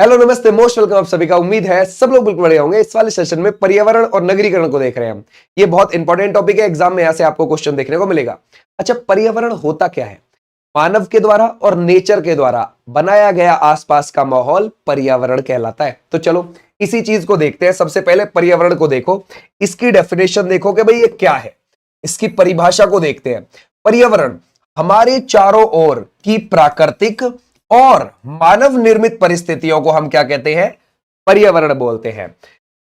Hello नमस्ते, most welcome आप सभी का। उम्मीद है सब लोग बिल्कुल बढ़िया होंगे। इस वाले सेशन में पर्यावरण और नगरीकरण को देख रहे हैं हम। ये बहुत इंपॉर्टेंट टॉपिक है, एग्जाम में यहां से आपको क्वेश्चन देखने को मिलेगा। अच्छा, पर्यावरण होता क्या है? मानव के द्वारा और नेचर के द्वारा बनाया गया आसपास का माहौल पर्यावरण कहलाता है। तो चलो इसी चीज को देखते हैं। सबसे पहले पर्यावरण को देखो, इसकी डेफिनेशन देखो कि भाई ये क्या है, इसकी परिभाषा को देखते हैं। पर्यावरण हमारे चारों ओर की प्राकृतिक और मानव निर्मित परिस्थितियों को हम क्या कहते हैं? पर्यावरण बोलते हैं।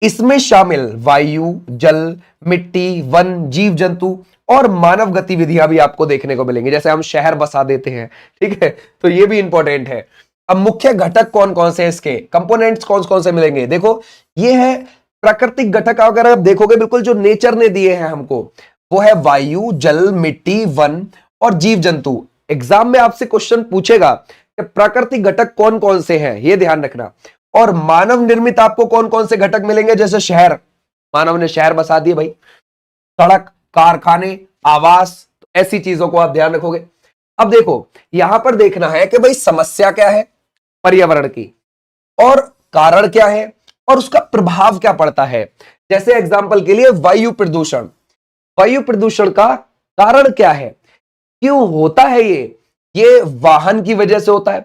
इसमें शामिल वायु, जल, मिट्टी, वन, जीव जंतु और मानव गतिविधियां भी आपको देखने को मिलेंगी। जैसे हम शहर बसा देते हैं, ठीक है, तो ये भी इंपॉर्टेंट है। अब मुख्य घटक कौन कौन से, इसके कंपोनेंट्स कौन कौन से मिलेंगे? देखो, ये है प्राकृतिक घटक। अगर आप देखोगे बिल्कुल जो नेचर ने दिए हैं हमको, वो है वायु, जल, मिट्टी, वन और जीव जंतु। एग्जाम में आपसे क्वेश्चन पूछेगा कि प्राकृतिक घटक कौन कौन से हैं, ये ध्यान रखना। और मानव निर्मित आपको कौन कौन से घटक मिलेंगे? जैसे शहर, मानव ने शहर बसा दिए भाई, सड़क, कारखाने, आवास, तो ऐसी चीजों को आप ध्यान रखोगे। अब देखो, यहां पर देखना है कि भाई समस्या क्या है पर्यावरण की, और कारण क्या है, और उसका प्रभाव क्या पड़ता है। जैसे एग्जाम्पल के लिए वायु प्रदूषण। वायु प्रदूषण का कारण क्या है, क्यों होता है? ये वाहन की वजह से होता है।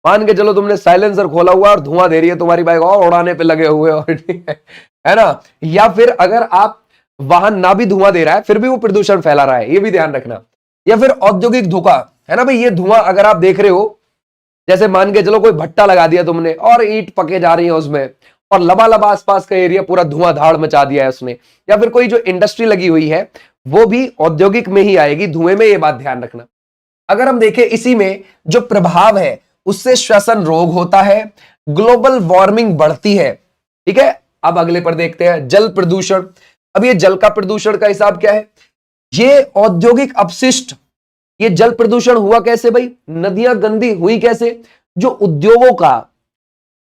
मान के चलो तुमने साइलेंसर खोला हुआ और धुआं दे रही है तुम्हारी बाइक, और उड़ाने पे लगे हुए और है ना। या फिर अगर आप वाहन ना भी धुआं दे रहा है फिर भी वो प्रदूषण फैला रहा है, ये भी ध्यान रखना। या फिर औद्योगिक धुआं, है ना भाई, ये धुआं अगर आप देख रहे हो, जैसे मान के चलो कोई भट्टा लगा दिया तुमने और ईंट पके जा रही है उसमें, और लबालब आसपास का एरिया पूरा धुआंधाड़ मचा दिया है उसने। या फिर कोई जो इंडस्ट्री लगी हुई है वो भी औद्योगिक में ही आएगी, धुएं में, ये बात ध्यान रखना। अगर हम देखें इसी में जो प्रभाव है, उससे श्वसन रोग होता है, ग्लोबल वार्मिंग बढ़ती है, ठीक है। अब अगले पर देखते हैं जल प्रदूषण। अब ये जल का प्रदूषण का हिसाब क्या है? ये औद्योगिक अपशिष्ट, ये जल प्रदूषण हुआ कैसे भाई? नदियां गंदी हुई कैसे? जो उद्योगों का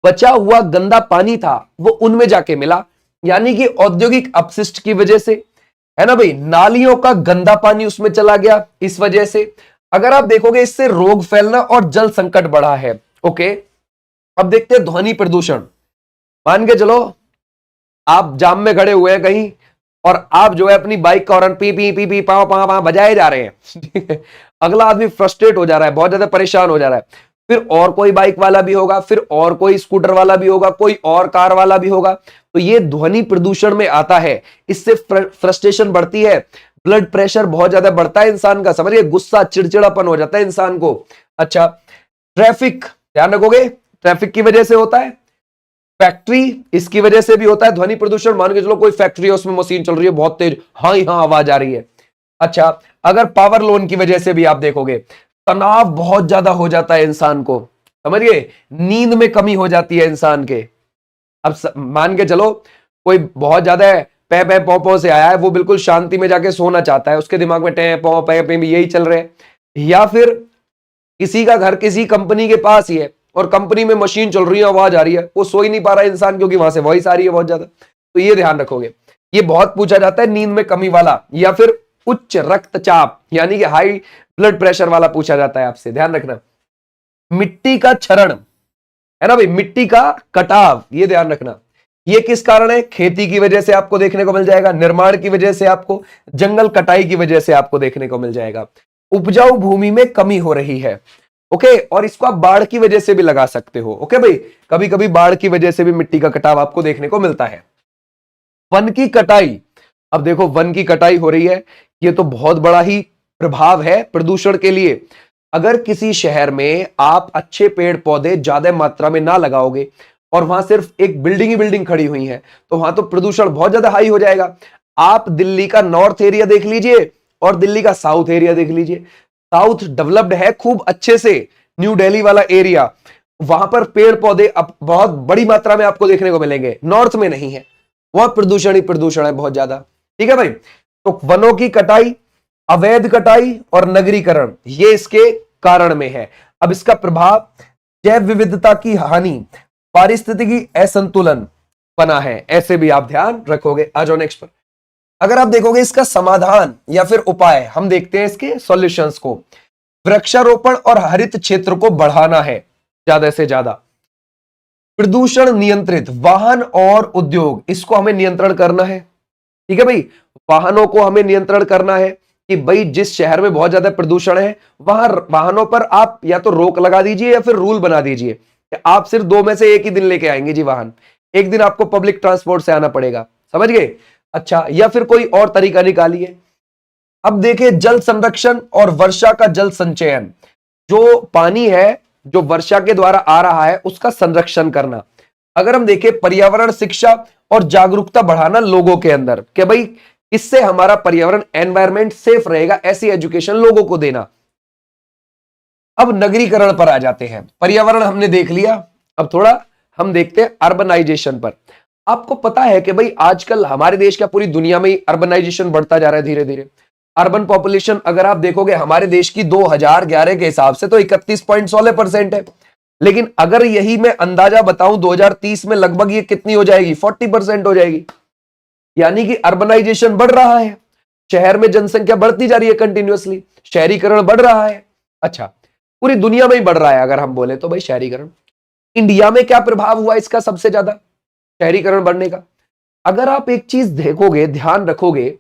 बचा हुआ गंदा पानी था वो उनमें जाके मिला, यानी कि औद्योगिक अपशिष्ट की वजह से, है ना भाई। नालियों का गंदा पानी उसमें चला गया, इस वजह से। अगर आप देखोगे इससे रोग फैलना और जल संकट बढ़ा है। ओके, अब देखते हैं ध्वनि प्रदूषण। मान के चलो आप जाम में खड़े हुए हैं कहीं, और आप जो है अपनी बाइक का हॉर्न पी पी पी पी पाव पाव पाव बजाए जा रहे हैं अगला आदमी फ्रस्ट्रेट हो जा रहा है, बहुत ज्यादा परेशान हो जा रहा है। फिर और कोई बाइक वाला भी होगा, फिर और कोई स्कूटर वाला भी होगा, कोई और कार वाला भी होगा, तो ये ध्वनि प्रदूषण में आता है। इससे फ्रस्ट्रेशन बढ़ती है, ब्लड प्रेशर बहुत ज्यादा बढ़ता है इंसान का, समझिए, गुस्सा, चिड़चिड़ापन हो जाता है इंसान को। अच्छा, ट्रैफिक, ध्यान रखोगे, ट्रैफिक की वजह से होता है। फैक्ट्री, इसकी वजह से भी होता है ध्वनि प्रदूषण। मान के चलो कोई फैक्ट्री है, उसमें मशीन चल रही है बहुत तेज, हाँ ही हाँ आवाज आ रही है। अच्छा, अगर पावर लोन की वजह से भी आप देखोगे, तनाव बहुत ज्यादा हो जाता है इंसान को, समझिए, नींद में कमी हो जाती है इंसान के। अब मान के चलो कोई बहुत ज्यादा पै पै पौ पौ से आया है, वो बिल्कुल शांति में जाके सोना चाहता है, उसके दिमाग में टे पौ पै पे भी यही चल रहे हैं। या फिर किसी का घर किसी कंपनी के पास ही है और कंपनी में मशीन चल रही है, आवाज आ रही है, वो सो ही नहीं पा रहा है इंसान, क्योंकि वहां से वॉइस आ रही है बहुत ज्यादा। तो ये ध्यान रखोगे, ये बहुत पूछा जाता है, नींद में कमी वाला। या फिर उच्च रक्तचाप, यानी कि हाई ब्लड प्रेशर वाला पूछा जाता है आपसे, ध्यान रखना। मिट्टी का क्षरण, है ना भाई, मिट्टी का कटाव, ये ध्यान रखना। ये किस कारण है? खेती की वजह से आपको देखने को मिल जाएगा, निर्माण की वजह से आपको, जंगल कटाई की वजह से आपको देखने को मिल जाएगा। उपजाऊ भूमि में कमी हो रही है, ओके। और इसको आप बाढ़ की वजह से भी लगा सकते हो, ओके भाई, कभी कभी बाढ़ की वजह से भी मिट्टी का कटाव आपको देखने को मिलता है। वन की कटाई, अब देखो वन की कटाई हो रही है, ये तो बहुत बड़ा ही प्रभाव है प्रदूषण के लिए। अगर किसी शहर में आप अच्छे पेड़ पौधे ज्यादा मात्रा में ना लगाओगे और वहां सिर्फ एक बिल्डिंग ही बिल्डिंग खड़ी हुई है, तो वहां तो प्रदूषण बहुत ज्यादा हाई हो जाएगा। आप दिल्ली का नॉर्थ एरिया देख लीजिए और दिल्ली का साउथ एरिया देख लीजिए। साउथ डेवलप्ड है खूब अच्छे से, न्यू दिल्ली वाला एरिया, वहां पर पेड़ पौधे अब बहुत बड़ी मात्रा में आपको देखने को मिलेंगे, नॉर्थ में नहीं है, वहां प्रदूषण ही प्रदूषण है बहुत ज्यादा, ठीक है भाई। तो वनों की कटाई, अवैध कटाई और नगरीकरण, ये इसके कारण में है। अब इसका प्रभाव, जैव विविधता की हानि, पारिस्थितिकी असंतुलन बना है, ऐसे भी आप ध्यान रखोगे। आ जाओ नेक्स्ट पर। अगर आप देखोगे इसका समाधान या फिर उपाय, हम देखते हैं इसके सॉल्यूशंस को। वृक्षारोपण और हरित क्षेत्र को बढ़ाना है ज्यादा से ज्यादा। प्रदूषण नियंत्रित वाहन और उद्योग, इसको हमें नियंत्रण करना है। ठीक है भाई, वाहनों को हमें नियंत्रण करना है कि भाई जिस शहर में बहुत ज्यादा प्रदूषण है वहां वाहनों पर आप या तो रोक लगा दीजिए या फिर रूल बना दीजिए कि आप सिर्फ 2 में से एक ही दिन लेके आएंगे जी वाहन, एक दिन आपको पब्लिक ट्रांसपोर्ट से आना पड़ेगा। समझ गए? अच्छा, या फिर कोई और तरीका निकालिए। अब देखिए, जल संरक्षण और वर्षा का जल संचयन, जो पानी है जो वर्षा के द्वारा आ रहा है उसका संरक्षण करना। अगर हम देखें, पर्यावरण शिक्षा और जागरूकता बढ़ाना लोगों के अंदर कि भाई इससे हमारा पर्यावरण एनवायरमेंट सेफ रहेगा, ऐसी एजुकेशन लोगों को देना। अब नगरीकरण पर आ जाते हैं। पर्यावरण हमने देख लिया, अब थोड़ा हम देखते हैं अर्बनाइजेशन पर। आपको पता है कि भाई आजकल हमारे देश का पूरी दुनिया में ही अर्बनाइजेशन बढ़ता जा रहा है धीरे धीरे। अर्बन पॉपुलेशन अगर आप देखोगे हमारे देश की 2011 के हिसाब से तो 31.16% है, लेकिन अगर यही मैं अंदाजा बताऊं 2030 में लगभग ये कितनी हो जाएगी, 40% हो जाएगी। यानी कि अर्बनाइजेशन बढ़ रहा है, शहर में जनसंख्या बढ़ती जा रही है कंटिन्यूअसली, शहरीकरण बढ़ रहा है। अच्छा, पूरी दुनिया में ही बढ़ रहा है अगर हम बोले तो भाई शहरीकरण। इंडिया में क्या प्रभाव हुआ इसका सबसे ज्यादा शहरीकरण बढ़ने का? अगर आप एक चीज देखोगे, ध्यान रखोगे,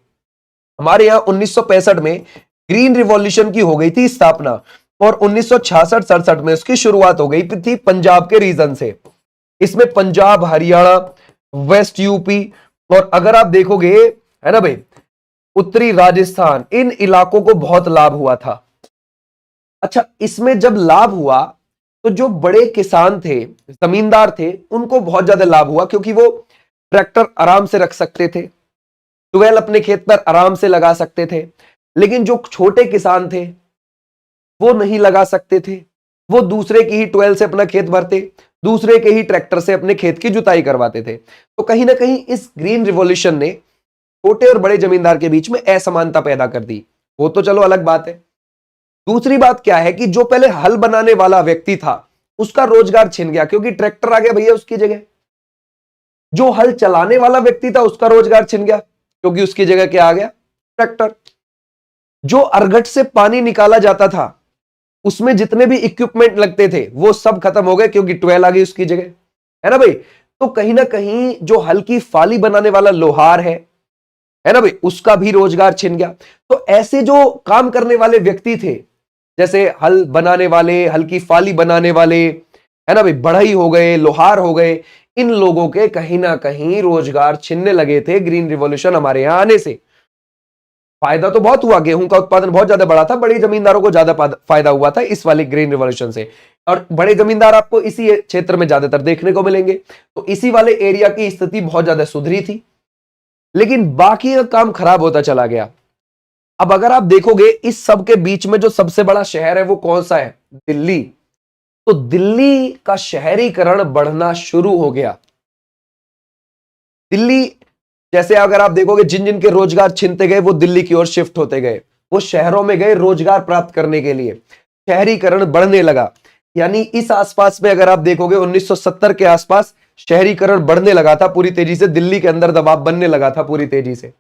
हमारे यहां 1965 में ग्रीन रिवॉल्यूशन की हो गई थी स्थापना और 1966-67 में उसकी शुरुआत हो गई थी पंजाब के रीजन से। इसमें पंजाब, हरियाणा, वेस्ट यूपी और अगर आप देखोगे है ना भाई उत्तरी राजस्थान, इन इलाकों को बहुत लाभ हुआ था। अच्छा, इसमें जब लाभ हुआ तो जो बड़े किसान थे, जमींदार थे, उनको बहुत ज्यादा लाभ हुआ क्योंकि वो ट्रैक्टर आराम से रख सकते थे, ट्यूबवेल अपने खेत पर आराम से लगा सकते थे। लेकिन जो छोटे किसान थे वो नहीं लगा सकते थे, वो दूसरे की ही ट्यूबवेल से अपना खेत भरते, दूसरे के ही ट्रैक्टर से अपने खेत की जुताई करवाते थे। तो कहीं ना कहीं इस ग्रीन रिवॉल्यूशन ने छोटे और बड़े जमींदार के बीच में असमानता पैदा कर दी। वो तो चलो अलग बात है। दूसरी बात क्या है कि जो पहले हल बनाने वाला व्यक्ति था उसका रोजगार छिन गया क्योंकि ट्रैक्टर आ गया भैया उसकी जगह। जो हल चलाने वाला व्यक्ति था उसका रोजगार छिन गया क्योंकि उसकी जगह क्या आ गया, ट्रैक्टर। जो अर्गट से पानी निकाला जाता था उसमें जितने भी इक्विपमेंट लगते थे वो सब खत्म हो गए क्योंकि ट्वेल आ गई उसकी जगह, है ना भाई। तो कहीं ना कहीं जो हल की फाली बनाने वाला लोहार है ना भाई, उसका भी रोजगार छिन गया। तो ऐसे जो काम करने वाले व्यक्ति थे, जैसे हल बनाने वाले, हल की फाली बनाने वाले, है ना भाई, बढ़ई हो गए, लोहार हो गए, इन लोगों के कहीं ना कहीं रोजगार छिनने लगे थे ग्रीन रिवॉल्यूशन हमारे यहां आने से। फायदा तो बहुत हुआ, गेहूं का उत्पादन बहुत ज्यादा बढ़ा था, बड़े जमींदारों को ज्यादा फायदा हुआ था इस वाले ग्रीन रिवॉल्यूशन से। और बड़े जमींदार आपको इसी क्षेत्र में ज्यादातर देखने को मिलेंगे, तो इसी वाले एरिया की स्थिति बहुत ज्यादा सुधरी थी। लेकिन बाकी का काम खराब होता चला गया। अब अगर आप देखोगे इस सब के बीच में जो सबसे बड़ा शहर है वो कौन सा है, दिल्ली। तो दिल्ली का शहरीकरण बढ़ना शुरू हो गया। दिल्ली जैसे अगर आप देखोगे जिन जिन के रोजगार छिनते गए वो दिल्ली की ओर शिफ्ट होते गए, वो शहरों में गए रोजगार प्राप्त करने के लिए, शहरीकरण बढ़ने लगा। यानी इस आसपास में अगर आप देखोगे 1970 के आसपास शहरीकरण बढ़ने लगा था पूरी तेजी से, दिल्ली के अंदर दबाव बनने लगा था पूरी तेजी से।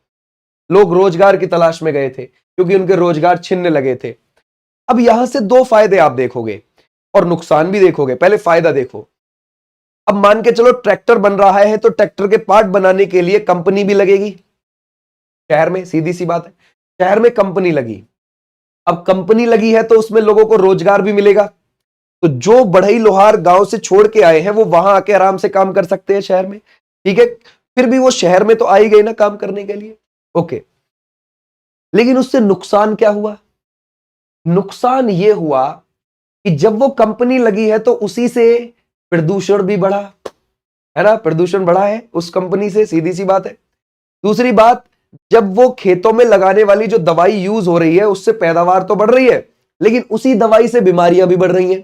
लोग रोजगार की तलाश में गए थे क्योंकि उनके रोजगार छिनने लगे थे। अब यहां से दो फायदे आप देखोगे और नुकसान भी देखोगे। पहले फायदा देखो। अब मान के चलो ट्रैक्टर बन रहा है तो ट्रैक्टर के पार्ट बनाने के लिए कंपनी भी लगेगी शहर में, सीधी सी बात है, शहर में कंपनी लगी। अब कंपनी लगी है तो उसमें लोगों को रोजगार भी मिलेगा। तो जो बढ़ई लोहार गांव से छोड़ के आए हैं वो वहां आके आराम से काम कर सकते हैं शहर में, ठीक है। फिर भी वो शहर में तो आ ही गए ना काम करने के लिए, ओके। लेकिन उससे नुकसान क्या हुआ? नुकसान ये हुआ कि जब वो कंपनी लगी है तो उसी से प्रदूषण भी बढ़ा, है ना, प्रदूषण बढ़ा है उस कंपनी से, सीधी सी बात है। दूसरी बात, जब वो खेतों में लगाने वाली जो दवाई यूज हो रही है उससे पैदावार तो बढ़ रही है लेकिन उसी दवाई से बीमारियां भी बढ़ रही हैं।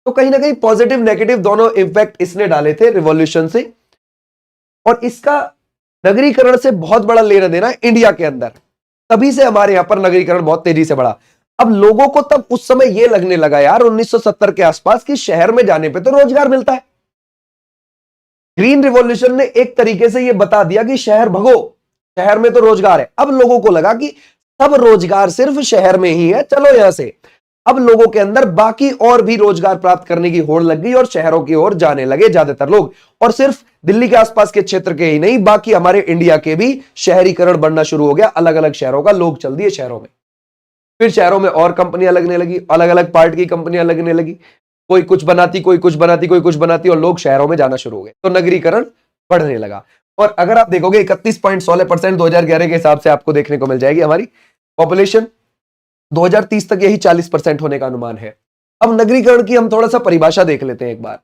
तो कहीं ना कहीं पॉजिटिव नेगेटिव दोनों इम्पैक्ट इसने डाले थे रिवॉल्यूशन से। और इसका नगरीकरण से बहुत बड़ा लेना देना है इंडिया के अंदर, तभी से हमारे यहां पर नगरीकरण बहुत तेजी से बढ़ा। अब लोगों को तब उस समय यह लगने लगा यार 1970 के आसपास कि शहर में जाने पे तो रोजगार मिलता है। ग्रीन रिवॉल्यूशन ने एक तरीके से यह बता दिया कि शहर भगो, शहर में तो रोजगार है। अब लोगों को लगा कि सब रोजगार सिर्फ शहर में ही है, चलो यहां से। अब लोगों के अंदर बाकी और भी रोजगार प्राप्त करने की होड़ लग गई और शहरों की ओर जाने लगे ज्यादातर लोग। और सिर्फ दिल्ली के आसपास के क्षेत्र के ही नहीं, बाकी हमारे इंडिया के भी शहरीकरण बढ़ना शुरू हो गया। अलग अलग शहरों का लोग चल दिए शहरों में। फिर शहरों में और कंपनियां लगने लगी, अलग अलग पार्ट की कंपनियां लगने लगी। कोई कुछ बनाती, कोई कुछ बनाती, कोई कुछ बनाती, और लोग शहरों में जाना शुरू हो गए, तो नगरीकरण बढ़ने लगा। और अगर आप देखोगे 31.16% 2011 के हिसाब से आपको देखने को मिल जाएगी हमारी पॉपुलेशन। 2030 तक यही 40% होने का अनुमान है। अब नगरीकरण की हम थोड़ा सा परिभाषा देख लेते हैं एक बार।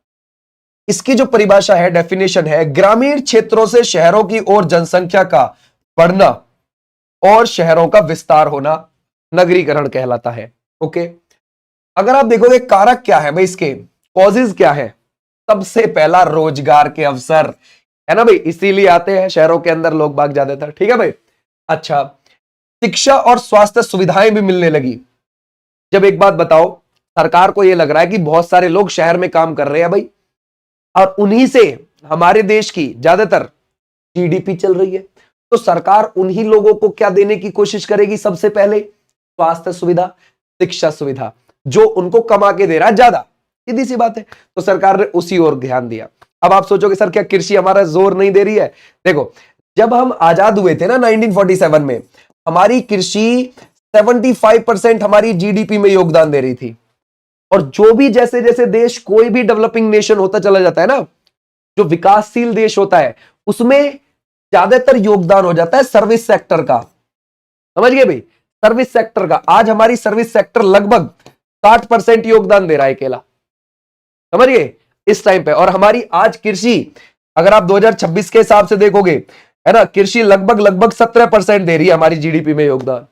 इसकी जो परिभाषा है, डेफिनेशन है, ग्रामीण क्षेत्रों से शहरों की ओर जनसंख्या का बढ़ना और शहरों का विस्तार होना नगरीकरण कहलाता है। ओके, अगर आप देखोगे कारक क्या है भाई, इसके कॉजेज क्या है, सबसे पहला रोजगार के अवसर है ना भाई, इसीलिए आते हैं शहरों के अंदर लोग बाग ज्यादातर। ठीक है भाई। अच्छा, शिक्षा और स्वास्थ्य सुविधाएं भी मिलने लगी। जब एक बात बताओ, सरकार को यह लग रहा है कि बहुत सारे लोग शहर में काम कर रहे हैं भाई, और उन्हीं से हमारे देश की ज्यादातर जीडीपी चल रही है, तो सरकार उन्हीं लोगों को क्या देने की कोशिश करेगी? सबसे पहले स्वास्थ्य सुविधा, शिक्षा सुविधा, जो उनको कमा के दे रहा है ज्यादा। सीधी सी बात है, तो सरकार ने उसी ओर ध्यान दिया। अब आप सोचोगे सर क्या कृषि हमारा जोर नहीं दे रही है? देखो, जब हम आजाद हुए थे ना 1947 में, हमारी कृषि 75% हमारी जीडीपी में योगदान दे रही थी। और जो भी जैसे जैसे देश, कोई भी डेवलपिंग नेशन होता चला जाता है ना, जो विकासशील देश होता है, उसमें ज्यादातर योगदान हो जाता है सर्विस सेक्टर का। समझ गए भाई, सर्विस सेक्टर का। आज हमारी सर्विस सेक्टर लगभग 60% योगदान दे रहा है अकेला, समझ गए इस टाइम पे। और हमारी आज कृषि, अगर आप 2026 के हिसाब से देखोगे, है ना, कृषि लगभग 17% दे रही है हमारी जीडीपी में योगदान।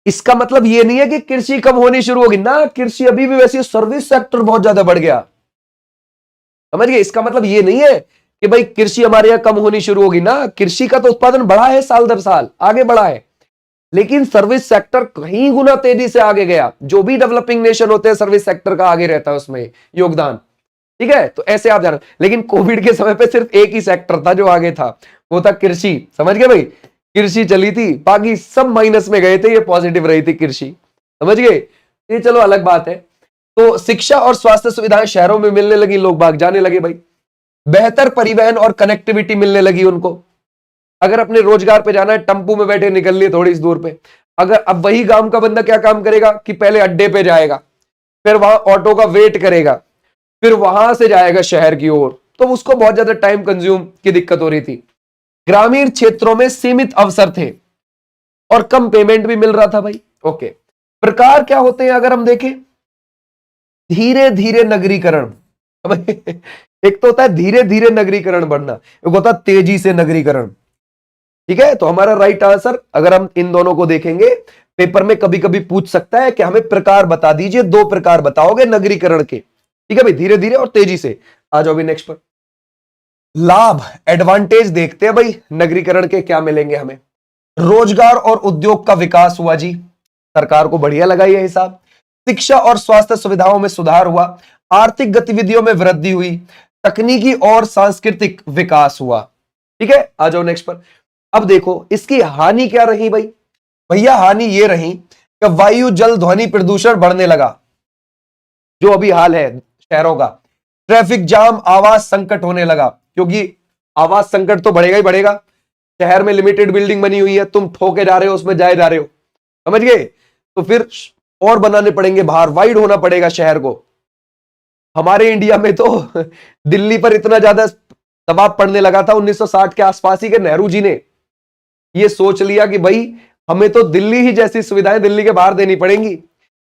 इसका मतलब ये नहीं है कि कृषि कम होनी शुरू होगी ना, कृषि अभी भी वैसी, सर्विस सेक्टर बहुत ज्यादा बढ़ गया, समझ गए। इसका मतलब ये नहीं है कि भाई कृषि हमारे यहां कम होनी शुरू होगी ना, कृषि का तो उत्पादन बढ़ा है, साल दर साल आगे बढ़ा है, लेकिन सर्विस सेक्टर कहीं गुना तेजी से आगे गया। जो भी डेवलपिंग नेशन होते हैं, सर्विस सेक्टर का आगे रहता है उसमें योगदान। ठीक है, तो ऐसे आप जान। लेकिन कोविड के समय पे सिर्फ एक ही सेक्टर था जो आगे था, वो था कृषि। समझ गए भाई, कृषि चली थी, बाकी सब माइनस में गए थे, ये पॉजिटिव रही थी कृषि। समझ गए, ये चलो अलग बात है। तो शिक्षा और स्वास्थ्य सुविधाएं शहरों में मिलने लगी, लोग बाग जाने लगे भाई। बेहतर परिवहन और कनेक्टिविटी मिलने लगी उनको। अगर अपने रोजगार पे जाना है, टम्पू में बैठे निकल लिए थोड़ी सी दूर पे। अगर अब वही गांव का बंदा क्या काम करेगा कि पहले अड्डे पे जाएगा, फिर वहां ऑटो का वेट करेगा, फिर वहां से जाएगा शहर की ओर, तो उसको बहुत ज्यादा टाइम कंज्यूम की दिक्कत हो रही थी। ग्रामीण क्षेत्रों में सीमित अवसर थे और कम पेमेंट भी मिल रहा था भाई। ओके, प्रकार क्या होते हैं अगर हम देखें? धीरे धीरे नगरीकरण। एक तो होता है धीरे धीरे नगरीकरण बढ़ना, एक होता है तेजी से नगरीकरण। ठीक है, तो हमारा राइट आंसर, अगर हम इन दोनों को देखेंगे, पेपर में कभी कभी पूछ सकता है कि हमें प्रकार बता दीजिए, 2 प्रकार बताओगे नगरीकरण के। ठीक है भाई, धीरे धीरे और तेजी से। आ जाओ भी नेक्स्ट पर। लाभ, एडवांटेज देखते हैं भाई नगरीकरण के क्या मिलेंगे हमें। रोजगार और उद्योग का विकास हुआ जी, सरकार को बढ़िया लगा ये हिसाब। शिक्षा और स्वास्थ्य सुविधाओं में सुधार हुआ, आर्थिक गतिविधियों में वृद्धि हुई, तकनीकी और सांस्कृतिक विकास हुआ। ठीक है, आ जाओ नेक्स्ट पर। अब देखो इसकी हानि क्या रही भाई। भैया हानि ये रही कि वायु जल ध्वनि प्रदूषण बढ़ने लगा, जो अभी हाल है शहरों का। ट्रैफिक जाम, आवास संकट होने लगा, क्योंकि आवास संकट तो बढ़ेगा ही बढ़ेगा। शहर में लिमिटेड बिल्डिंग बनी हुई है, तुम ठोके जा रहे हो, उसमें जाए जा रहे हो, समझ गए। तो फिर और बनाने पड़ेंगे बाहर, वाइड होना पड़ेगा शहर को। हमारे इंडिया में तो दिल्ली पर इतना ज्यादा दबाव पड़ने लगा था 1960 के आसपास ही के नेहरू जी ने ये सोच लिया कि भाई हमें तो दिल्ली ही जैसी सुविधाएं दिल्ली के बाहर देनी पड़ेंगी।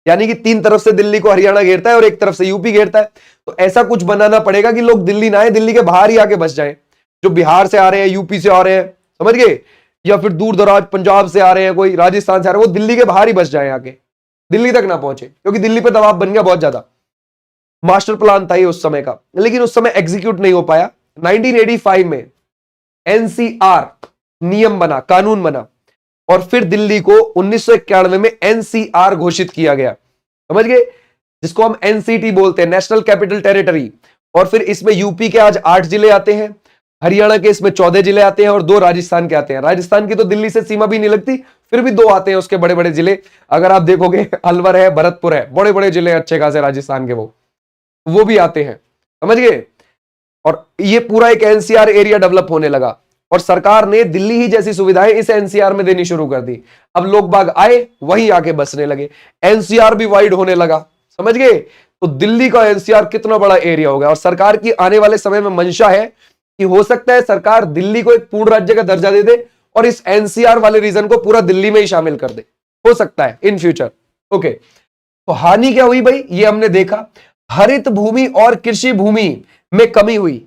यानी कि 3 तरफ से दिल्ली को हरियाणा घेरता है और एक तरफ से यूपी घेरता है, तो ऐसा कुछ बनाना पड़ेगा कि लोग दिल्ली ना आए, दिल्ली के बाहर ही आके बस जाए। जो बिहार से आ रहे हैं, यूपी से आ रहे हैं, समझ गए, या फिर दूर दराज पंजाब से आ रहे हैं, कोई राजस्थान से आ रहे हैं, वो दिल्ली के बाहर ही बस जाए, आके दिल्ली तक ना पहुंचे, क्योंकि दिल्ली पे दबाव बन गया बहुत ज्यादा। मास्टर प्लान था ये उस समय का, लेकिन उस समय एग्जीक्यूट नहीं हो पाया। 1985 में एनसीआर नियम बना, कानून बना, और फिर दिल्ली को 1991 में एनसीआर घोषित किया गया, समझ गए, जिसको हम एनसीटी बोलते हैं, नेशनल कैपिटल टेरिटरी। और फिर इसमें यूपी के आज 8 जिले आते हैं, हरियाणा के इसमें 14 जिले आते हैं और 2 राजस्थान के आते हैं। राजस्थान की तो दिल्ली से सीमा भी नहीं लगती, फिर भी 2 आते हैं उसके बड़े बड़े जिले। अगर आप देखोगे अलवर है, भरतपुर है, बड़े बड़े जिले अच्छे खासे राजस्थान के, वो भी आते हैं, समझ गए। और ये पूरा एक एनसीआर एरिया डेवलप होने लगा और सरकार ने दिल्ली ही जैसी सुविधाएं इस एनसीआर में देनी शुरू कर दी। अब लोग बाग आए, वहीं आके बसने लगे, एनसीआर भी वाइड होने लगा, समझ गए। तो दिल्ली का एनसीआर कितना बड़ा एरिया हो गया और सरकार की आने वाले समय में मंशा है कि हो सकता है सरकार दिल्ली को एक पूर्ण राज्य का दर्जा दे दे और इस एनसीआर वाले रीजन को पूरा दिल्ली में ही शामिल कर दे, हो सकता है इन फ्यूचर। ओके, तो हानि क्या हुई भाई, ये हमने देखा, हरित भूमि और कृषि भूमि में कमी हुई।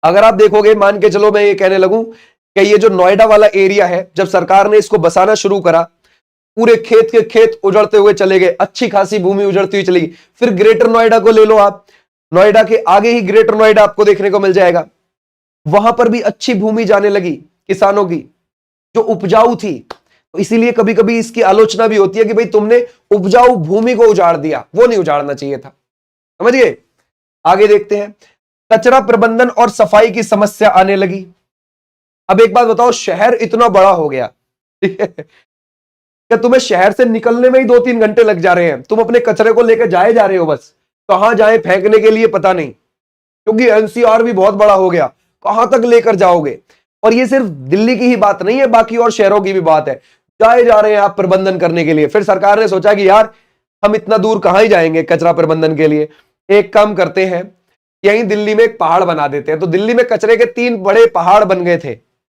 अगर आप देखोगे, मान के चलो मैं ये कहने लगूं कि ये जो नोएडा वाला एरिया है, जब सरकार ने इसको बसाना शुरू करा, पूरे खेत के खेत उजड़ते हुए चले गए, अच्छी खासी भूमि उजड़ती हुई चलेगी। फिर ग्रेटर नोएडा को ले लो आप, नोएडा के आगे ही ग्रेटर नोएडा आपको देखने को मिल जाएगा, वहां पर भी अच्छी भूमि जाने लगी किसानों की जो उपजाऊ थी। तो इसीलिए कभी कभी इसकी आलोचना भी होती है कि भाई तुमने उपजाऊ भूमि को उजाड़ दिया, वो नहीं उजाड़ना चाहिए था, समझ गए। आगे देखते हैं, कचरा प्रबंधन और सफाई की समस्या आने लगी। अब एक बात बताओ, शहर इतना बड़ा हो गया, ठीक है, क्या तुम्हें शहर से निकलने में ही 2-3 घंटे लग जा रहे हैं, तुम अपने कचरे को लेकर जाए जा रहे हो, बस कहां जाए फेंकने के लिए पता नहीं, क्योंकि एनसीआर भी बहुत बड़ा हो गया, कहां तक लेकर जाओगे। और ये सिर्फ दिल्ली की ही बात नहीं है, बाकी और शहरों की भी बात है, जाए जा रहे हैं आप प्रबंधन करने के लिए। फिर सरकार ने सोचा कि यार हम इतना दूर कहां ही जाएंगे कचरा प्रबंधन के लिए, एक काम करते हैं, यहीं दिल्ली में एक पहाड़ बना देते हैं। तो दिल्ली में कचरे के 3 बड़े पहाड़ बन गए थे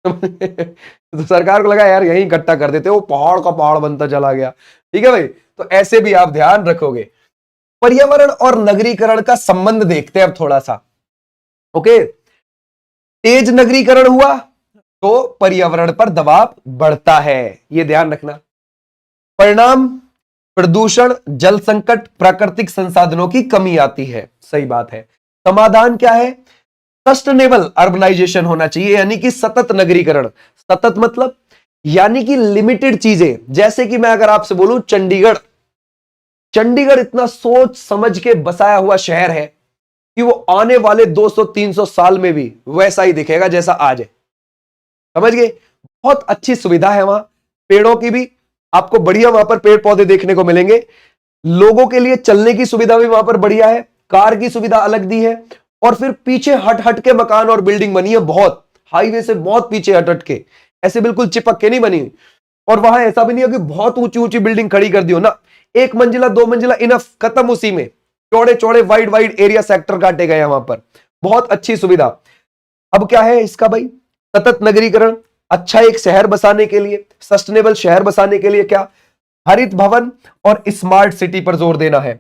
तो सरकार को लगा यार यहीं इकट्ठा कर देते, वो पहाड़ का पहाड़ बनता चला गया, ठीक है भाई। तो ऐसे भी आप ध्यान रखोगे। पर्यावरण और नगरीकरण का संबंध देखते हैं अब थोड़ा सा। ओके, तेज नगरीकरण हुआ तो पर्यावरण पर दबाव बढ़ता है, यह ध्यान रखना। परिणाम प्रदूषण, जल संकट, प्राकृतिक संसाधनों की कमी आती है, सही बात है। समाधान क्या है, सस्टेनेबल अर्बनाइजेशन होना चाहिए, यानी कि सतत नगरीकरण। सतत मतलब यानी कि लिमिटेड चीजें, जैसे कि मैं अगर आपसे बोलूं चंडीगढ़, चंडीगढ़ इतना सोच समझ के बसाया हुआ शहर है कि वो आने वाले 200-300 साल में भी वैसा ही दिखेगा जैसा आज है, समझ गए। बहुत अच्छी सुविधा है वहां, पेड़ों की भी आपको बढ़िया वहां पर पेड़ पौधे देखने को मिलेंगे, लोगों के लिए चलने की सुविधा भी वहां पर बढ़िया है, कार की सुविधा अलग दी है, और फिर पीछे हट हट के मकान और बिल्डिंग बनी है, बहुत हाईवे से बहुत पीछे हट हट के, ऐसे बिल्कुल चिपक के नहीं बनी। और वहां ऐसा भी नहीं है कि बहुत ऊंची ऊंची बिल्डिंग खड़ी कर दी हो ना, 1 मंजिला 2 मंजिला इनफ, खत्म उसी में, चौड़े चौड़े वाइड वाइड एरिया सेक्टर काटे गए वहां पर, बहुत अच्छी सुविधा। अब क्या है इसका भाई, सतत नगरीकरण, अच्छा एक शहर बसाने के लिए, सस्टेनेबल शहर बसाने के लिए क्या, हरित भवन और स्मार्ट सिटी पर जोर देना है,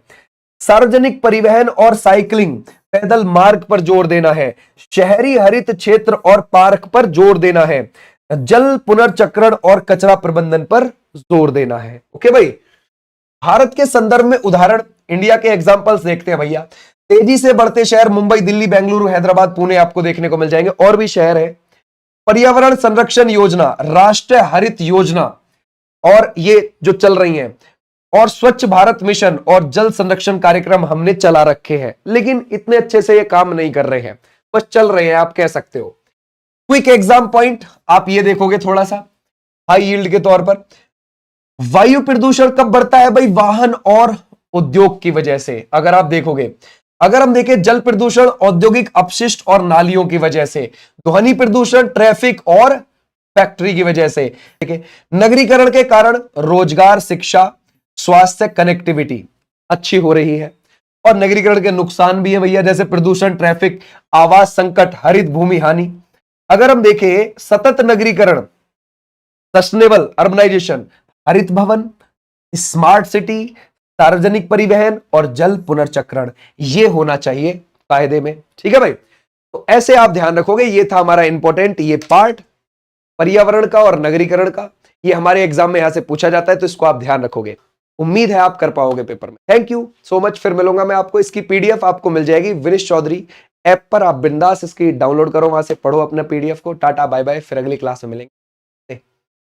सार्वजनिक परिवहन और साइकिलिंग पैदल मार्ग पर जोर देना है, शहरी हरित क्षेत्र और पार्क पर जोर देना है, जल पुनर्चक्रण और कचरा प्रबंधन पर जोर देना है। ओके भाई, भारत के संदर्भ में उदाहरण, इंडिया के एग्जांपल्स देखते हैं भैया। तेजी से बढ़ते शहर मुंबई, दिल्ली, बेंगलुरु, हैदराबाद, पुणे आपको देखने को मिल जाएंगे, और भी शहर है। पर्यावरण संरक्षण योजना, राष्ट्रीय हरित योजना, और ये जो चल रही हैं, और स्वच्छ भारत मिशन और जल संरक्षण कार्यक्रम हमने चला रखे हैं, लेकिन इतने अच्छे से ये काम नहीं कर रहे हैं, बस चल रहे हैं आप कह सकते हो। क्विक एग्जाम पॉइंट आप ये देखोगे थोड़ा सा हाई यील्ड के तौर पर, वायु प्रदूषण कब बढ़ता है भाई, वाहन और उद्योग की वजह से। अगर आप देखोगे, अगर हम देखें जल प्रदूषण औद्योगिक अपशिष्ट और नालियों की वजह से, ध्वनि प्रदूषण ट्रैफिक और फैक्ट्री की वजह से, ठीक है। नगरीकरण के कारण रोजगार, शिक्षा, स्वास्थ्य, कनेक्टिविटी अच्छी हो रही है, और नगरीकरण के नुकसान भी है भैया, जैसे प्रदूषण, ट्रैफिक, आवास संकट, हरित भूमि हानि। अगर हम देखें सतत नगरीकरण, सस्टेनेबल अर्बनाइजेशन, हरित भवन, स्मार्ट सिटी, सार्वजनिक परिवहन और जल पुनर्चक्रण, ये होना चाहिए कायदे में, ठीक है भाई। तो ऐसे आप ध्यान रखोगे। ये था हमारा इंपॉर्टेंट ये पार्ट पर्यावरण का और नगरीकरण का, ये हमारे एग्जाम में यहां से पूछा जाता है, तो इसको आप ध्यान रखोगे। उम्मीद है आप कर पाओगे पेपर में। थैंक यू सो मच, फिर मिलूंगा मैं आपको। इसकी पीडीएफ आपको मिल जाएगी विनीश चौधरी ऐप पर, आप बिंदास इसकी डाउनलोड करो, वहां से पढ़ो अपना पीडीएफ को। टाटा बाय बाय, फिर अगली क्लास में मिलेंगे।